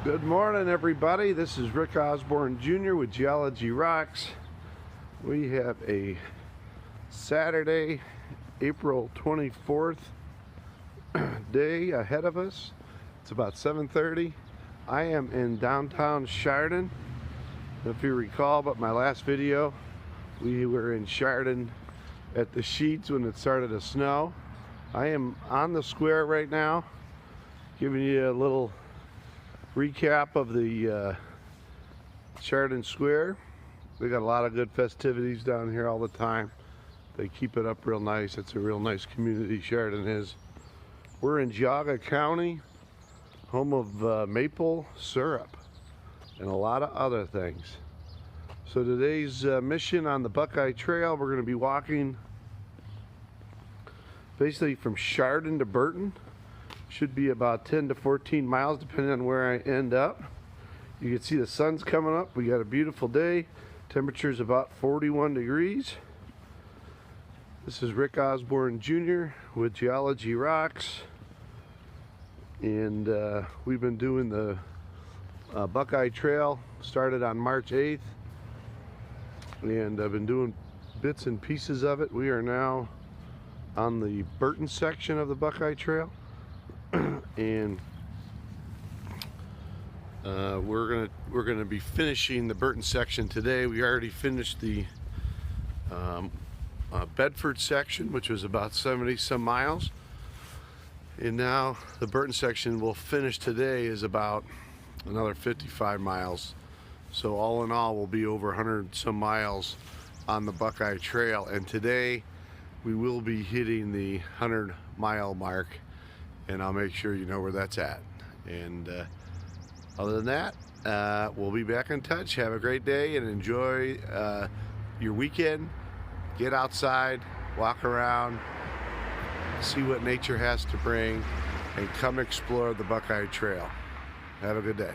Good morning, everybody. This is Rick Osborne Jr. with Geology Rocks. We have a Saturday, April 24th day ahead of us. It's about 7:30. I am in downtown Charon. If you recall, but my last video, we were in Charon at the Sheets when it started to snow. I am on the square right now, giving you a little recap of the Charon Square. They got a lot of good festivities down here all the time. They keep it up real nice. It's a real nice community, Charon is. We're in Buckeye County, home of maple syrup and a lot of other things. So today's mission on the Buckeye Trail, we're going to be walking basically from Charon to Burton. Should be about 10 to 14 miles depending on where I end up. You can see the sun's coming up. We got a beautiful day. Temperature's about 41 degrees. This is Rick Osborne Jr. with Geology Rocks, and we've been doing the Buckeye Trail. Started on March 8th, and I've been doing bits and pieces of it. We are now on the Burton section of the Buckeye Trail. And we're gonna be finishing the Burton section today. We already finished the Bedford section, which was about 70 some miles, and now the Burton section we'll finish today is about another 55 miles. So all in all, we'll be over 100 some miles on the Buckeye Trail, and today we will be hitting the 100-mile mark, and I'll make sure you know where that's at. And other than that, we'll be back in touch. Have a great day and enjoy your weekend. Get outside, walk around, see what nature has to bring, and come explore the Buckeye Trail. Have a good day.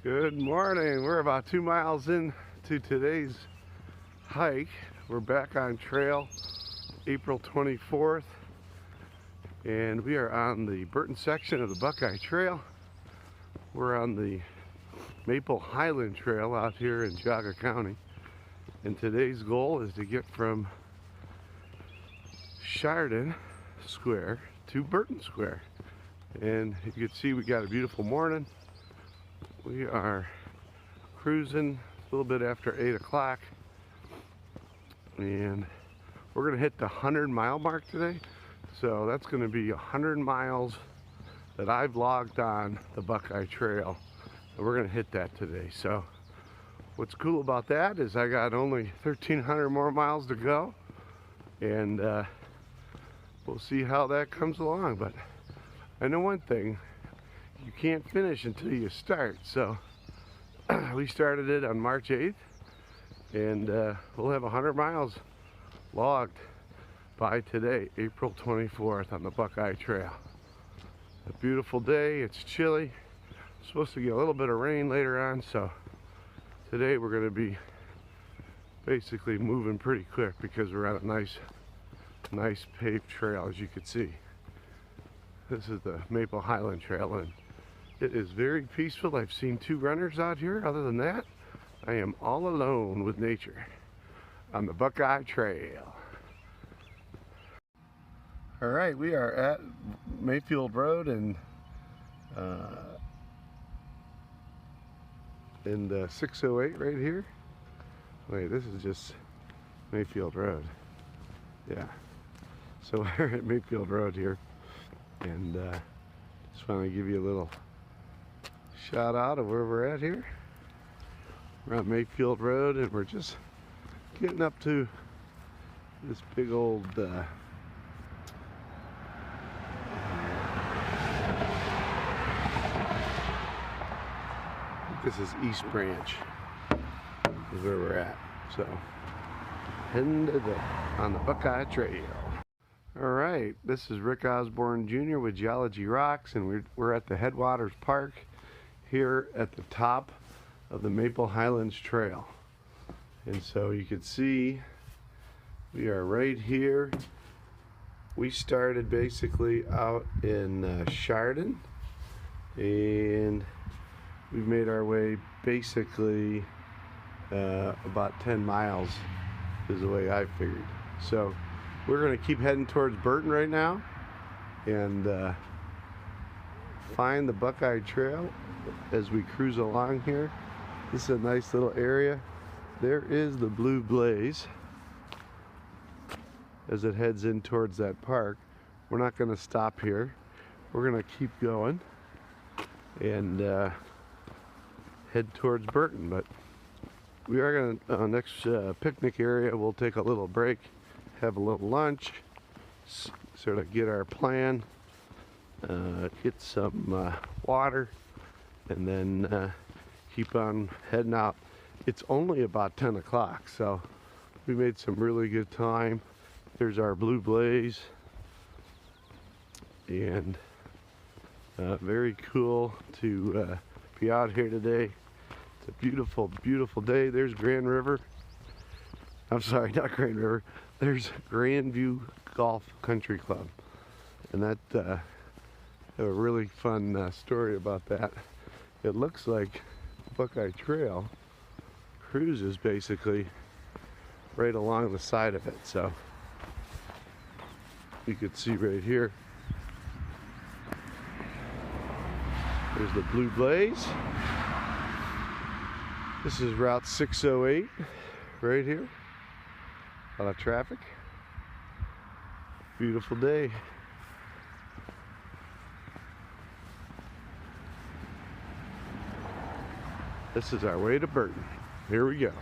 Good morning. We're about 2 miles into today's hike. We're back on trail April 24th, and we are on the Burton section of the Buckeye Trail. We're on the Maple Highland Trail out here in Charon County, and today's goal is to get from Charon Square to Burton Square. And you can see we got a beautiful morning. We are cruising a little bit after 8 o'clock, and we're going to hit the 100-mile mark today. So that's going to be 100 miles that I've logged on the Buckeye Trail, and we're going to hit that today. So what's cool about that is I got only 1,300 more miles to go, and we'll see how that comes along. But I know one thing: you can't finish until you start. So we started it on March 8th, and we'll have 100 miles logged by today, April 24th, on the Buckeye Trail. A beautiful day. It's chilly. It's supposed to get a little bit of rain later on, so today we're going to be basically moving pretty quick because we're on a nice paved trail, as you can see. This is the Maple Highland Trail, and it is very peaceful. I've seen 2 runners out here. Other than that, I am all alone with nature on the Buckeye Trail. All right, we are at Mayfield Road and 608 right here. Wait, this is just Mayfield Road. Yeah. So we're at Mayfield Road here, and just want to give you a little shout out of where we're at here. We're on Mayfield Road, and we're just getting up to this big old this is East Branch is where we're at. So heading to on the Buckeye Trail. All right, this is Rick Osborne Jr. with Geology Rocks, and we're at the Headwaters Park here at the top of the Maple Highlands Trail. And so you can see we are right here. We started basically out in Charon, and we've made our way basically about 10 miles is the way I figured. So we're going to keep heading towards Burton right now and find the Buckeye Trail as we cruise along here. This is a nice little area. There is the Blue Blaze as it heads in towards that park. We're not going to stop here. We're going to keep going and head towards Burton. But we are going to, next picnic area, we'll take a little break, have a little lunch, sort of get our plan, get some water, and then keep on heading out. It's only about 10 o'clock, so we made some really good time. There's our Blue Blaze, and very cool to be out here today. It's a beautiful, beautiful day. There's Grand River. I'm sorry, not Grand River. There's Grandview Golf Country Club, and that have a really fun story about that. It looks like Buckeye Trail cruises basically right along the side of it. So you can see right here, there's the Blue Blaze. This is Route 608 right here. A lot of traffic. Beautiful day. This is our way to Burton. Here we go.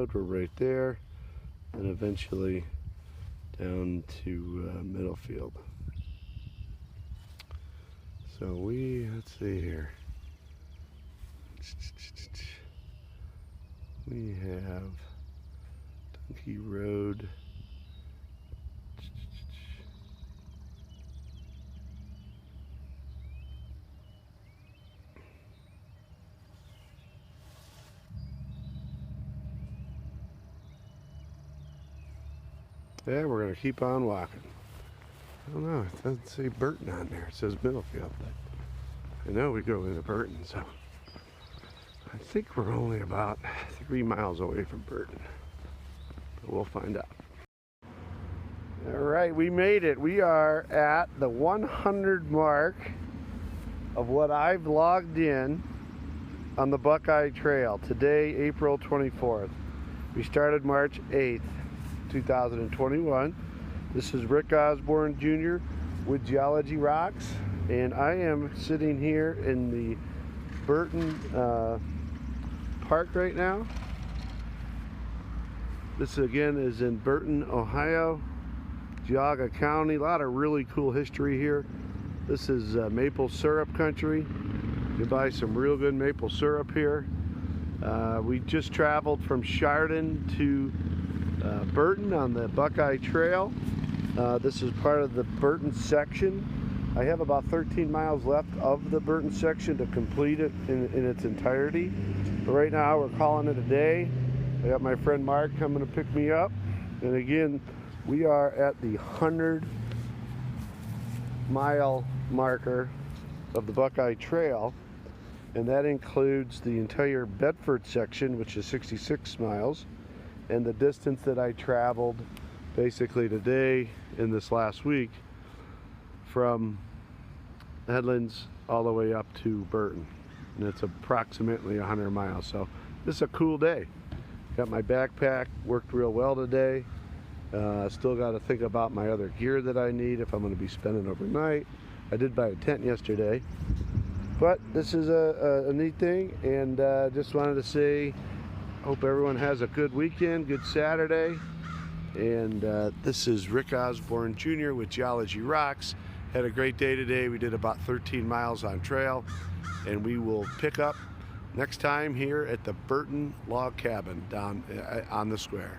Road, we're right there, and eventually down to Middlefield. So let's see here. We have Donkey Road. Yeah, we're going to keep on walking. I don't know, it doesn't say Burton on there. It says Middlefield, but I know we go into Burton, so I think we're only about 3 miles away from Burton. But we'll find out. All right, we made it. We are at the 100 mark of what I've logged in on the Buckeye Trail. Today, April 24th. We started March 8th. 2021. This is Rick Osborne Jr. with Geology Rocks, and I am sitting here in the Burton Park right now. This again is in Burton, Ohio, Geauga County. A lot of really cool history here. This is maple syrup country. You buy some real good maple syrup here. We just traveled from Charon to Burton on the Buckeye Trail. This is part of the Burton section. I have about 13 miles left of the Burton section to complete it in its entirety. But right now we're calling it a day. I got my friend Mark coming to pick me up. And again, we are at the 100-mile marker of the Buckeye Trail. And that includes the entire Bedford section, which is 66 miles. And the distance that I traveled basically today in this last week from Headlands all the way up to Burton. And it's approximately 100 miles. So this is a cool day. Got my backpack, worked real well today. Still got to think about my other gear that I need if I'm going to be spending overnight. I did buy a tent yesterday. But this is a neat thing, and just wanted to say hope everyone has a good weekend, good Saturday. And this is Rick Osborne Jr. with Geology Rocks. Had a great day today. We did about 13 miles on trail, and we will pick up next time here at the Burton Log Cabin down on the square.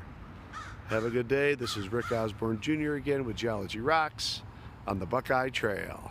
Have a good day. This is Rick Osborne Jr. again with Geology Rocks on the Buckeye Trail.